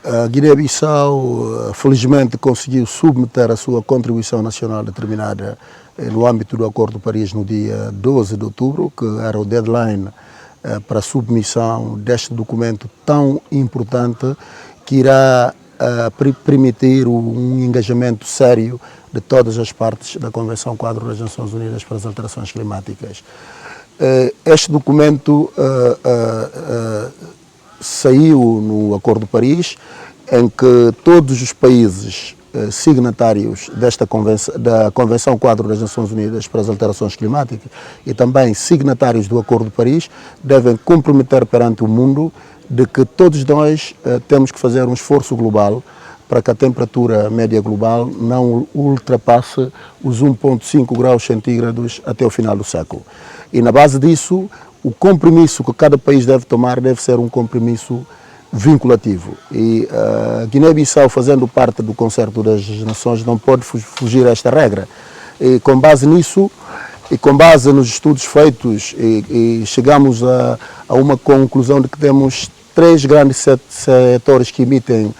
A Guiné-Bissau, felizmente, conseguiu submeter a sua contribuição nacional determinada no âmbito do Acordo de Paris no dia 12 de outubro, que era o deadline para a submissão deste documento tão importante que irá permitir um engajamento sério de todas as partes da Convenção Quadro das Nações Unidas para as Alterações Climáticas. Este documento saiu no Acordo de Paris, em que todos os países signatários da Convenção Quadro das Nações Unidas para as Alterações Climáticas e também signatários do Acordo de Paris devem comprometer perante o mundo de que todos nós temos que fazer um esforço global para que a temperatura média global não ultrapasse os 1,5 graus centígrados até o final do século. E na base disso, o compromisso que cada país deve tomar deve ser um compromisso vinculativo. E a Guiné-Bissau, fazendo parte do Concerto das Nações, não pode fugir a esta regra. E com base nisso, e com base nos estudos feitos, chegamos a uma conclusão de que temos três grandes setores que emitem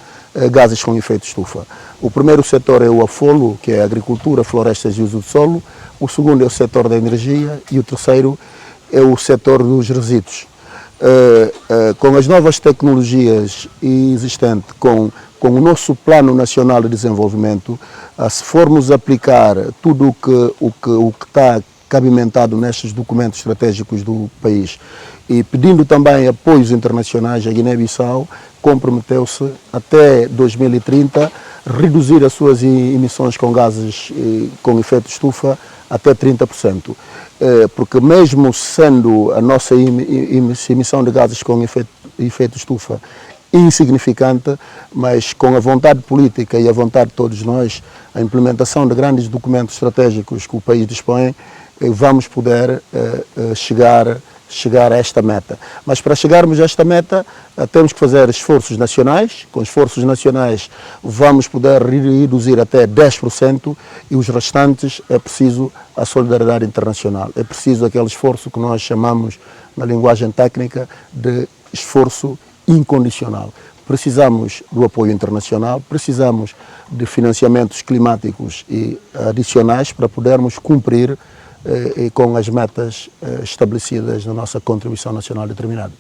gases com efeito estufa. O primeiro setor é o afolo, que é a agricultura, florestas e uso do solo. O segundo é o setor da energia e o terceiro é o setor dos resíduos. Com as novas tecnologias existentes, com o nosso Plano Nacional de Desenvolvimento, se formos aplicar tudo o que está cabimentado nestes documentos estratégicos do país e pedindo também apoios internacionais, a Guiné-Bissau comprometeu-se até 2030 reduzir as suas emissões com gases com efeito estufa até 30%. Porque mesmo sendo a nossa emissão de gases com efeito estufa insignificante, mas com a vontade política e a vontade de todos nós, a implementação de grandes documentos estratégicos que o país dispõe, vamos poder chegar a esta meta. Mas para chegarmos a esta meta, temos que fazer esforços nacionais. Com esforços nacionais vamos poder reduzir até 10% e os restantes é preciso a solidariedade internacional. É preciso aquele esforço que nós chamamos, na linguagem técnica, de esforço incondicional. Precisamos do apoio internacional, precisamos de financiamentos climáticos e adicionais para podermos cumprir com as metas estabelecidas na nossa contribuição nacional determinada.